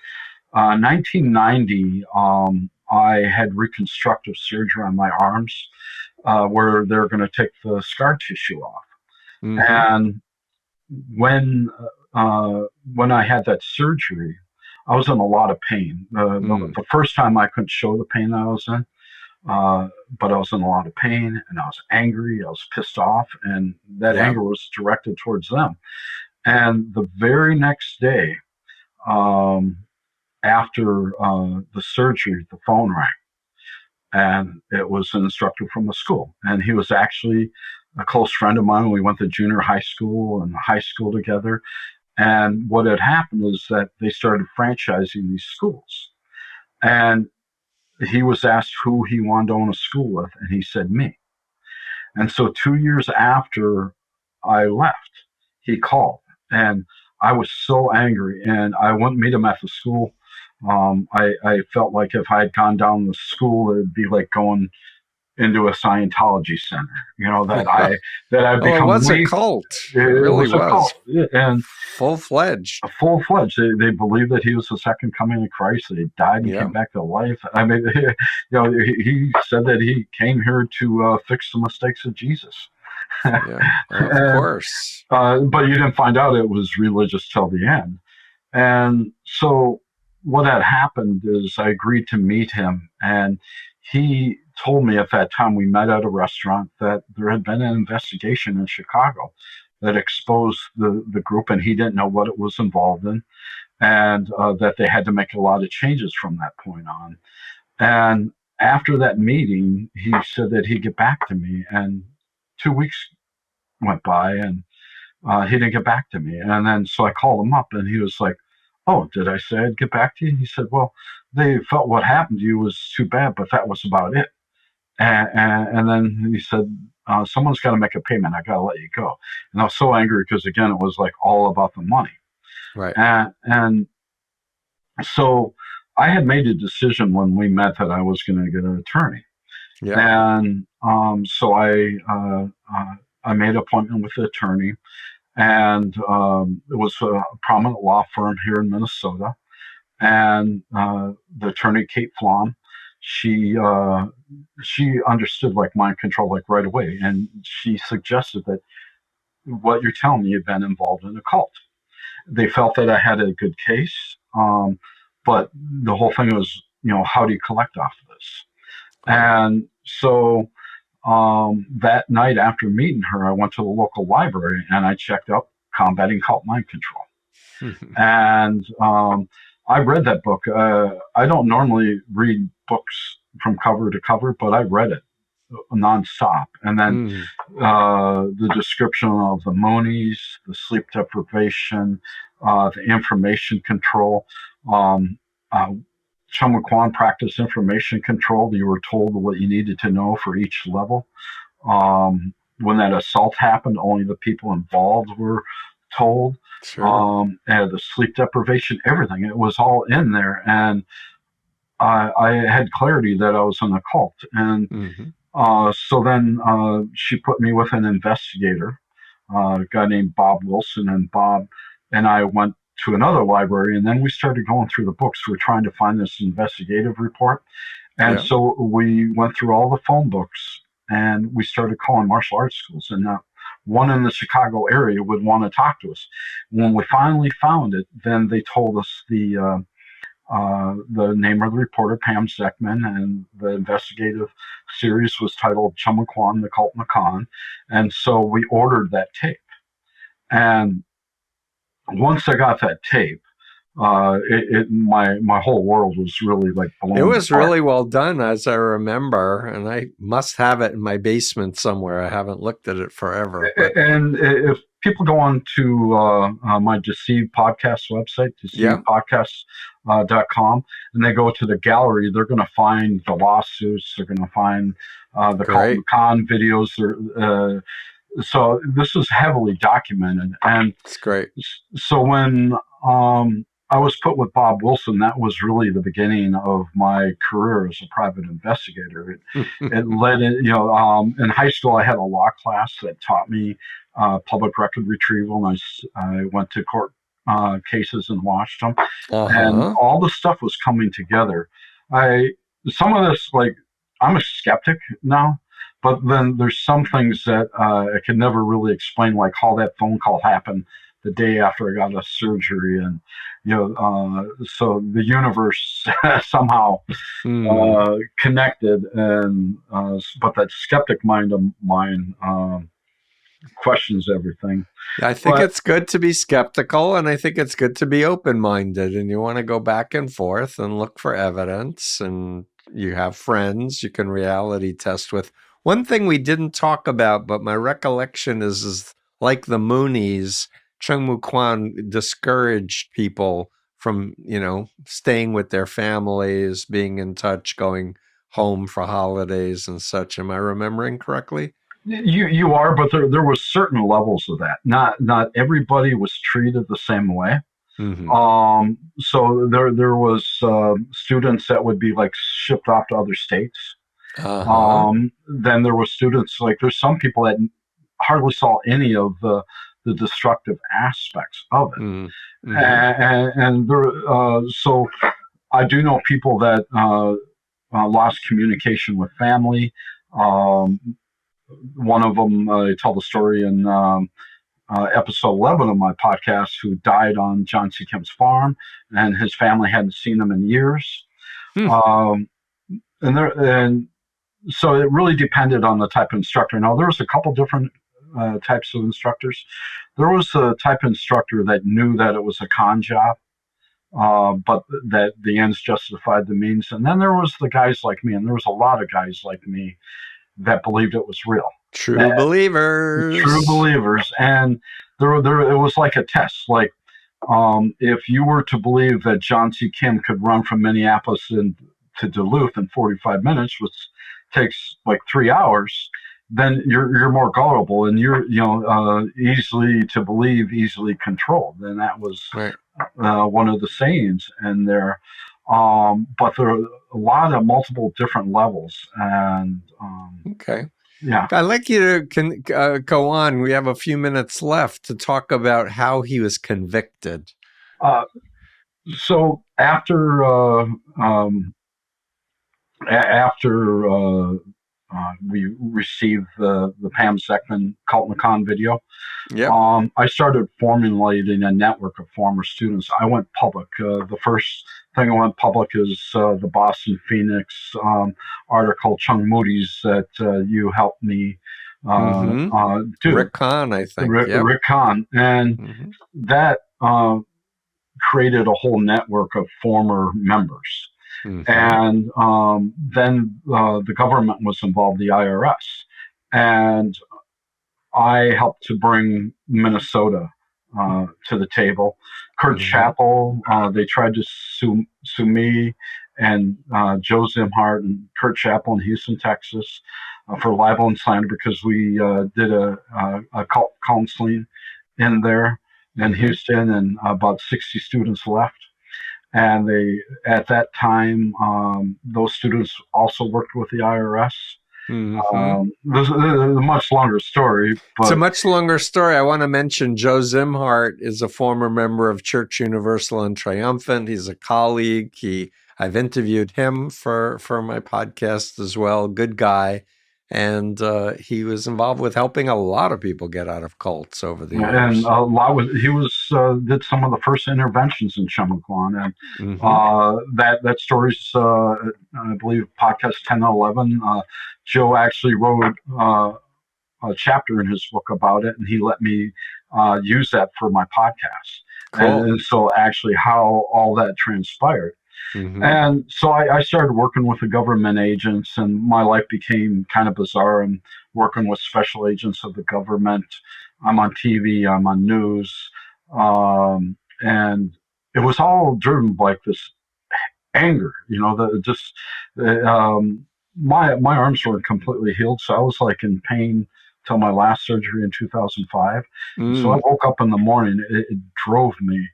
1990, I had reconstructive surgery on my arms where they're going to take the scar tissue off. Mm-hmm. And when I had that surgery, I was in a lot of pain. The first time I couldn't show the pain that I was in, but I was in a lot of pain, and I was angry. I was pissed off, and that anger was directed towards them. And the very next day, after the surgery, the phone rang, and it was an instructor from the school, and he was actually a close friend of mine. We went to junior high school and high school together. And what had happened is that they started franchising these schools. And he was asked who he wanted to own a school with, and he said me. And so 2 years after I left, he called, and I was so angry, and I wouldn't meet him at the school. I felt like if I had gone down the school, it would be like going into a Scientology center, that I'd become. It was a cult. It really was. A cult. And full-fledged. They believed that he was the second coming of Christ, that he died and came back to life. I mean, he said that he came here to fix the mistakes of Jesus. Of course. But you didn't find out it was religious till the end. And so what had happened is I agreed to meet him, and he told me at that time, we met at a restaurant, that there had been an investigation in Chicago that exposed the group, and he didn't know what it was involved in, and that they had to make a lot of changes from that point on. And after that meeting, he said that he'd get back to me, and 2 weeks went by, and he didn't get back to me. And then so I called him up, and he was like, "Oh, did I say I'd get back to you?" He said, "Well, they felt what happened to you was too bad, but that was about it." And then he said, "Someone's got to make a payment. I got to let you go." And I was so angry because, again, it was like all about the money. Right. And so I had made a decision when we met that I was going to get an attorney. Yeah. And so I made an appointment with the attorney, and it was a prominent law firm here in Minnesota. And the attorney, Kate Flom, she understood like mind control like right away, and she suggested that what you're telling me, you've been involved in a cult. They felt that I had a good case, but the whole thing was, how do you collect off of this? And so that night after meeting her, I went to the local library and I checked out Combating Cult Mind Control. And I read that book. I don't normally read books from cover to cover, but I read it nonstop. And then the description of the Moonies, the sleep deprivation, the information control. Chung Moo Quan practiced information control. You were told what you needed to know for each level. When that assault happened, only the people involved were told. Sure. And the sleep deprivation, everything. It was all in there. And I had clarity that I was in a cult. And so then she put me with an investigator, a guy named Bob Wilson. And Bob and I went to another library, and then we started going through the books. We were trying to find this investigative report. And so we went through all the phone books, and we started calling martial arts schools. And one in the Chicago area would want to talk to us. When we finally found it, then they told us the name of the reporter, Pam Zeckman, and the investigative series was titled Chung Moo Quan, The Cult Macan. And so we ordered that tape. And once I got that tape, my whole world was really like blown. It was apart. really well done, as I remember, and I must have it in my basement somewhere. I haven't looked at it forever. But. And if people go on to my Deceived Podcast website, deceivedpodcast.com, and they go to the gallery, they're going to find the lawsuits. They're going to find the Cult Macan videos. So this is heavily documented, and it's great. So when I was put with Bob Wilson, that was really the beginning of my career as a private investigator. It led in, in high school, I had a law class that taught me public record retrieval, and I went to court cases and watched them, and all the stuff was coming together. Some of this, like, I'm a skeptic now. But then there's some things that I can never really explain, like how that phone call happened the day after I got a surgery, and so the universe somehow connected, and but that skeptic mind of mine questions everything. I think it's good to be skeptical, and I think it's good to be open-minded, and you want to go back and forth and look for evidence, and you have friends you can reality test with. One thing we didn't talk about, but my recollection is like the Moonies, Chung Moo Quan discouraged people from, staying with their families, being in touch, going home for holidays and such. Am I remembering correctly? You are, but there was certain levels of that. Not everybody was treated the same way. So there was students that would be like shipped off to other states. Then there were students, like there's some people that hardly saw any of the destructive aspects of it. And there, so I do know people that lost communication with family. One of them, I tell the story in episode 11 of my podcast, who died on John C. Kim's farm, and his family hadn't seen him in years. And so it really depended on the type of instructor. Now, there was a couple different types of instructors. There was a type of instructor that knew that it was a con job, but that the ends justified the means. And then there was the guys like me, and there was a lot of guys like me that believed it was real. True believers. True believers. And it was like a test. Like, if you were to believe that John C. Kim could run from Minneapolis to Duluth in 45 minutes, which takes like 3 hours, then you're more gullible, and you're easily to believe, easily controlled. And that was right. One of the sayings in there. But there are a lot of multiple different levels, and okay. Yeah. I'd like you to go on. We have a few minutes left to talk about how he was convicted. So after we received the Pam Zeckman Cult and Con video, yep. I started formulating a network of former students. I went public. The first thing I went public is the Boston Phoenix article, Chung Moody's, that you helped me do. Rick Kahn, I think. Rick Kahn. And that created a whole network of former members. And then the government was involved, the IRS. And I helped to bring Minnesota to the table. Kurt Chappell, they tried to sue me and Joe Zimhart and Kurt Chappell in Houston, Texas, for libel and slander, because we did a cult counseling in there in Houston, and about 60 students left. And at that time, those students also worked with the IRS. This is a much longer story. But it's a much longer story. I want to mention Joe Zimhart is a former member of Church Universal and Triumphant. He's a colleague. I've interviewed him for my podcast as well. Good guy. And he was involved with helping a lot of people get out of cults over the years. And he did some of the first interventions in Chung Moo Quan, and that story's I believe podcast 10 and 11. Joe actually wrote a chapter in his book about it, and he let me use that for my podcast. Cool. And so actually how all that transpired. And so I started working with the government agents, and my life became kind of bizarre. I'm working with special agents of the government. I'm on TV, I'm on news. And it was all driven by like this anger, my arms weren't completely healed. So I was like in pain till my last surgery in 2005. So I woke up in the morning, it drove me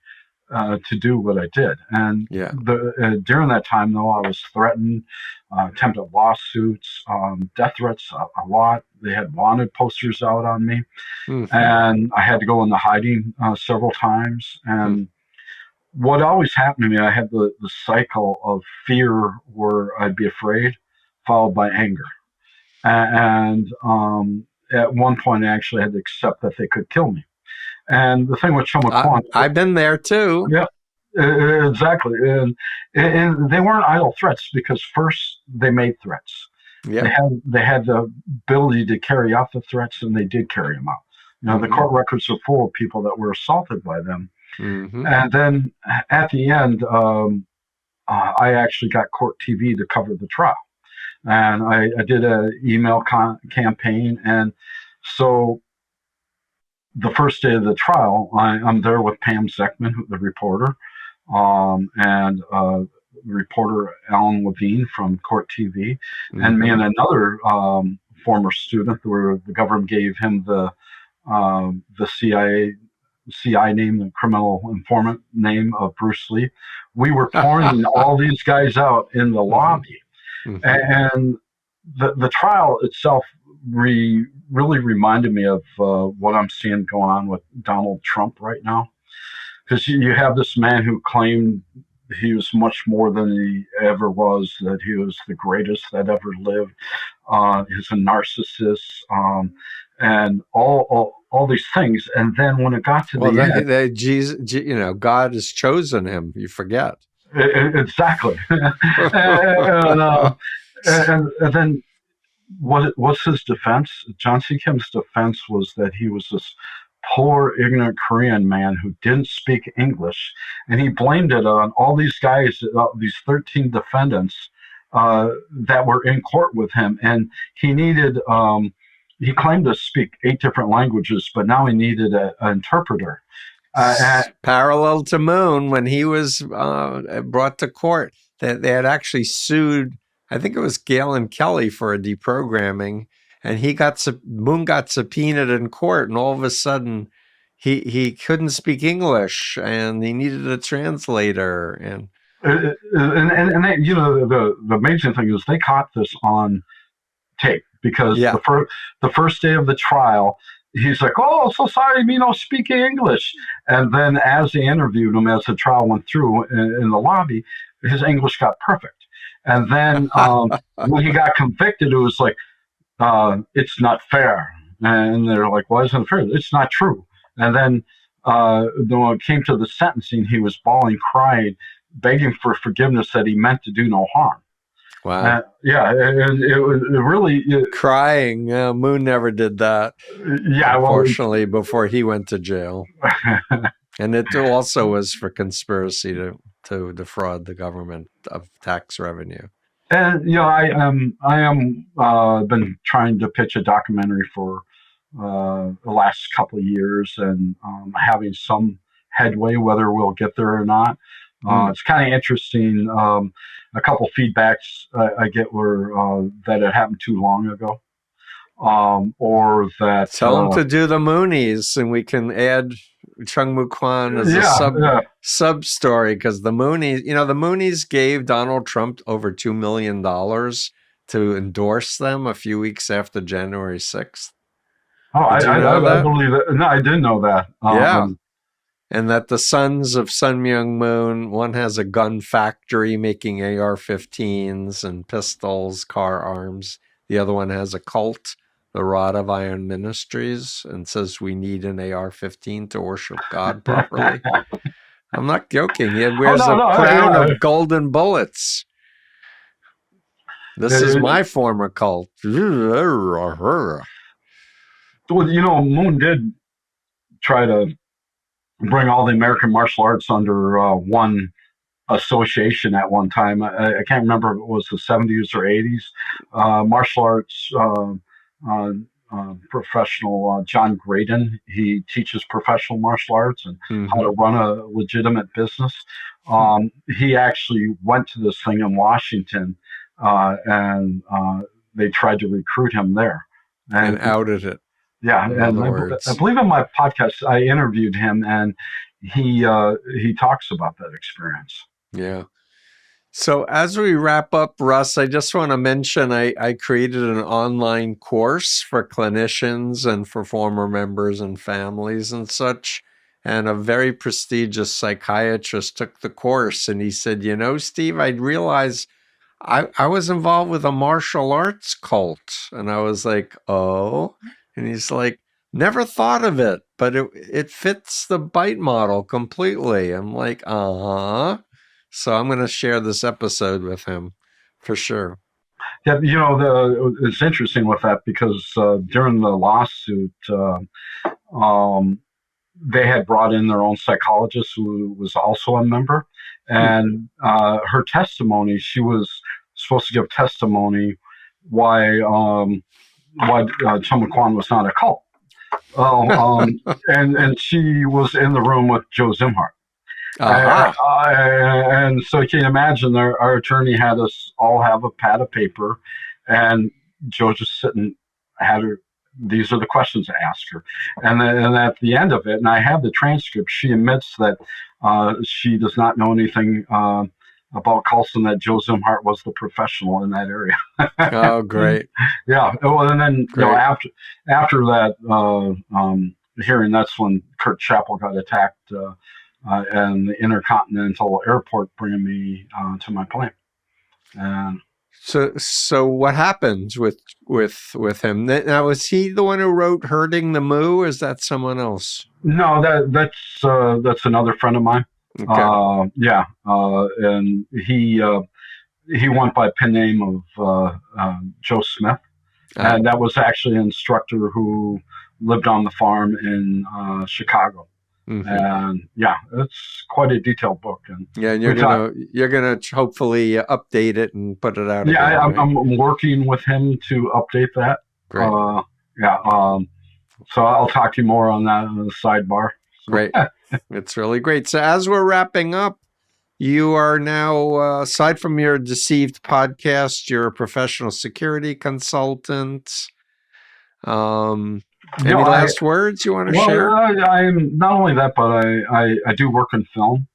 to do what I did. And during that time, though, I was threatened, attempted lawsuits, death threats a lot. They had wanted posters out on me. And I had to go into hiding several times. And what always happened to me, I had the cycle of fear where I'd be afraid, followed by anger. And at one point, I actually had to accept that they could kill me. And the thing with Chung Moo Quan, I've been there too. Yeah, exactly. And they weren't idle threats, because first they made threats. Yeah. They had the ability to carry out the threats, and they did carry them out. The court records are full of people that were assaulted by them. And then at the end, I actually got court TV to cover the trial. And I did an email campaign. And so the first day of the trial, I'm there with Pam Zeckman, the reporter, and reporter Alan Levine from Court TV, and me and another former student, where the government gave him the CI name, the criminal informant name of Bruce Lee. We were pouring all these guys out in the lobby. And the trial itself really reminded me of what I'm seeing going on with Donald Trump right now. Because you have this man who claimed he was much more than he ever was, that he was the greatest that ever lived. He's a narcissist, and all these things. And then when it got to the end, Jesus, God has chosen him. You forget. Exactly. And then what's his defense? John C. Kim's defense was that he was this poor, ignorant Korean man who didn't speak English, and he blamed it on all these guys, these 13 defendants that were in court with him, and he needed he claimed to speak 8 different languages, but now he needed an interpreter. Parallel to Moon, when he was brought to court, they had actually sued, I think it was Galen Kelly, for a deprogramming, and Moon got subpoenaed in court, and all of a sudden he couldn't speak English, and he needed a translator. And they, the amazing thing is they caught this on tape, because the first day of the trial, he's like, "Oh, so sorry, me no speaking English." And then as they interviewed him, as the trial went through in the lobby, his English got perfect. And then when he got convicted, it was like, "It's not fair." And they're like, "Why isn't it fair? It's not true." And then when it came to the sentencing, he was bawling, crying, begging for forgiveness that he meant to do no harm. Wow. And it was really... crying. Moon never did that. Yeah, unfortunately, before he went to jail. And it also was for conspiracy to defraud the government of tax revenue. And, I am been trying to pitch a documentary for the last couple of years, and having some headway, whether we'll get there or not. It's kind of interesting. A couple feedbacks I get were that it happened too long ago, or that... Tell them to do the Moonies, and we can add Chung Moo Quan as a sub story, because the Moonies, the Moonies gave Donald Trump over $2 million to endorse them a few weeks after January 6th. Oh, I believe it. No, I didn't know that. Yeah. And that the sons of Sun Myung Moon, one has a gun factory making AR-15s and pistols, car arms. The other one has a cult, the Rod of Iron Ministries, and says we need an AR-15 to worship God properly. I'm not joking. He wears a crown of golden bullets. This is my former cult. Well, Moon did try to bring all the American martial arts under one association at one time. I can't remember if it was the 70s or 80s. Martial arts professional John Graydon, he teaches professional martial arts and how to run a legitimate business. He actually went to this thing in Washington, and they tried to recruit him there. And outed it. Yeah, and I believe in my podcast I interviewed him, and he talks about that experience. Yeah. So as we wrap up, Russ, I just want to mention I created an online course for clinicians and for former members and families and such. And a very prestigious psychiatrist took the course, and he said, Steve, I realized I was involved with a martial arts cult. And I was like, oh. And he's like, never thought of it, but it fits the bite model completely. I'm like, uh-huh. So I'm going to share this episode with him for sure. Yeah, it's interesting with that, because during the lawsuit, they had brought in their own psychologist who was also a member. And her testimony, she was supposed to give testimony why Chung Moo Quan was not a cult. And she was in the room with Joe Zimhart. And so you can imagine our attorney had us all have a pad of paper, and Joe just sitting, had her, these are the questions I asked her. And then at the end of it, and I have the transcript, she admits that she does not know anything about Carlson, that Joe Zimhart was the professional in that area. Oh, great. Yeah. Well, and then after that hearing, that's when Kurt Chappell got attacked and the Intercontinental Airport, bringing me to my plane. And so what happened with him? Now, was he the one who wrote "Herding the Moo"? Or is that someone else? No, that's another friend of mine. Okay. And he went by pen name of Joe Smith, and that was actually an instructor who lived on the farm in Chicago. And it's quite a detailed book. And you're gonna hopefully update it and put it out. Yeah, I'm working with him to update that. Great. Yeah. So I'll talk to you more on that in the sidebar. Great. It's really great. So as we're wrapping up, you are now, aside from your Deceived podcast, you're a professional security consultant. Any last words you want to share? I'm not only that, but I do work in film.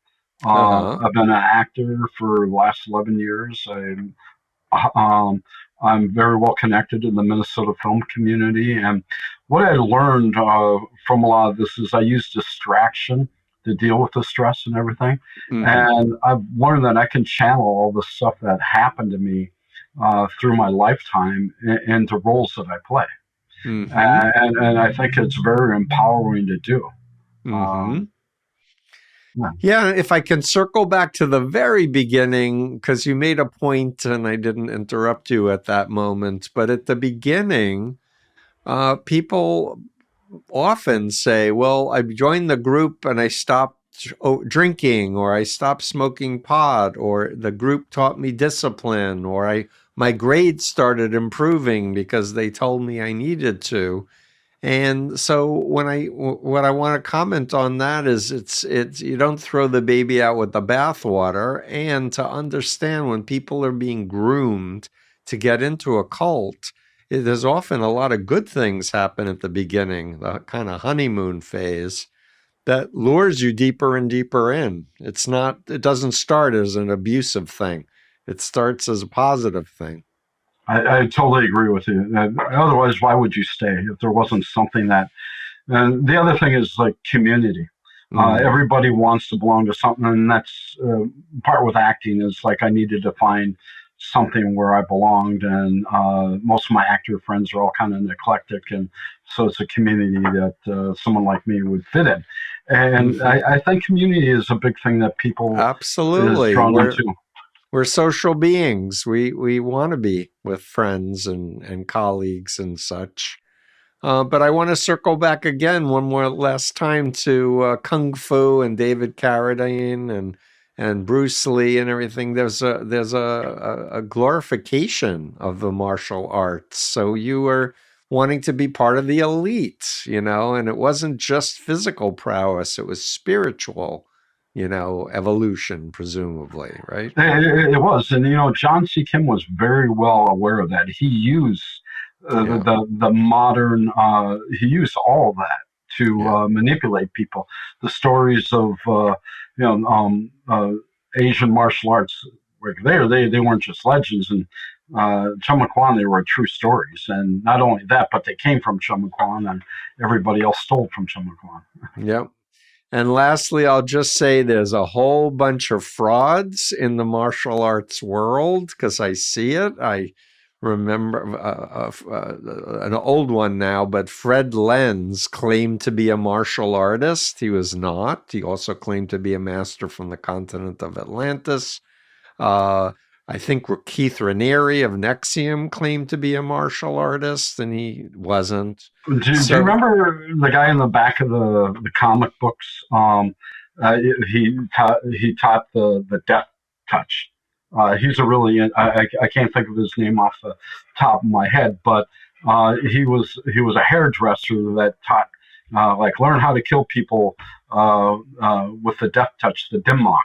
I've been an actor for the last 11 years. I'm very well connected in the Minnesota film community. And what I learned from a lot of this is I use distraction to deal with the stress and everything. Mm-hmm. And I've learned that I can channel all the stuff that happened to me through my lifetime into roles that I play. Mm-hmm. And I think it's very empowering to do. Mm-hmm. Yeah, if I can circle back to the very beginning, because you made a point and I didn't interrupt you at that moment, but at the beginning, people often say, well, I joined the group and I stopped drinking, or I stopped smoking pot, or the group taught me discipline, or my grades started improving because they told me I needed to. And so what I want to comment on that is it's you don't throw the baby out with the bathwater, and to understand when people are being groomed to get into a cult, there's often a lot of good things happen at the beginning, the kind of honeymoon phase that lures you deeper and deeper in. It doesn't start as an abusive thing. It starts as a positive thing. I totally agree with you. Otherwise, why would you stay if there wasn't something that? And the other thing is like community. Everybody wants to belong to something, and that's part with acting is like I needed to find something where I belonged, and most of my actor friends are all kind of eclectic, and so it's a community that someone like me would fit in. And I think community is a big thing that people absolutely is drawn into. We're social beings. We want to be with friends and colleagues and such. But I want to circle back again one more last time to Kung Fu and David Carradine and Bruce Lee and everything. There's a glorification of the martial arts. So you were wanting to be part of the elite, and it wasn't just physical prowess, it was spiritual, evolution, presumably, right? It was. And, John C. Kim was very well aware of that. He used the modern, he used all of that to manipulate people. The stories of, Asian martial arts, they weren't just legends. And Chung Moo Quan, they were true stories. And not only that, but they came from Chung Moo Quan, and everybody else stole from Chung Moo Quan. Yep. And lastly, I'll just say there's a whole bunch of frauds in the martial arts world because I see it. I remember an old one now, but Fred Lenz claimed to be a martial artist. He was not. He also claimed to be a master from the continent of Atlantis. I think Keith Raniere of Nexium claimed to be a martial artist, and he wasn't. Do you remember the guy in the back of the comic books? He taught the death touch. He's a really I can't think of his name off the top of my head, but he was a hairdresser that taught learn how to kill people with the death touch, the dimmock.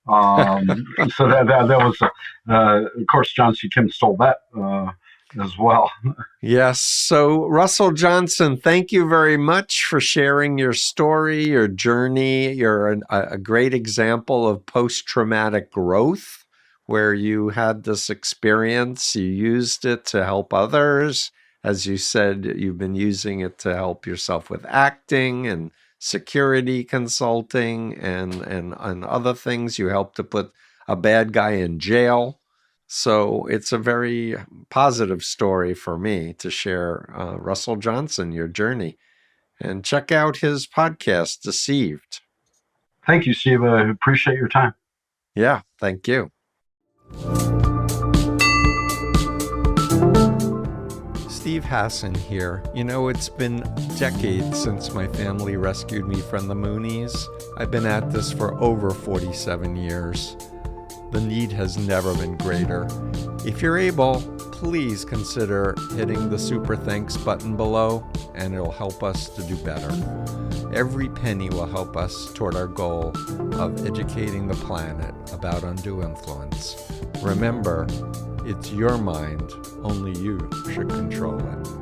So that was of course John C. Kim stole that as well. Yes. So Russell Johnson, thank you very much for sharing your story, your journey. You're a great example of post-traumatic growth, where you had this experience, you used it to help others. As you said, you've been using it to help yourself with acting and security consulting and other things. You helped to put a bad guy in jail. So it's a very positive story for me to share, Russell Johnson, your journey. And check out his podcast, Deceived. Thank you, Steve. I appreciate your time. Yeah, thank you. Steve Hassan here. It's been decades since my family rescued me from the Moonies. I've been at this for over 47 years. The need has never been greater. If you're able, please consider hitting the super thanks button below, and it'll help us to do better. Every penny will help us toward our goal of educating the planet about undue influence. Remember, it's your mind, only you should control it.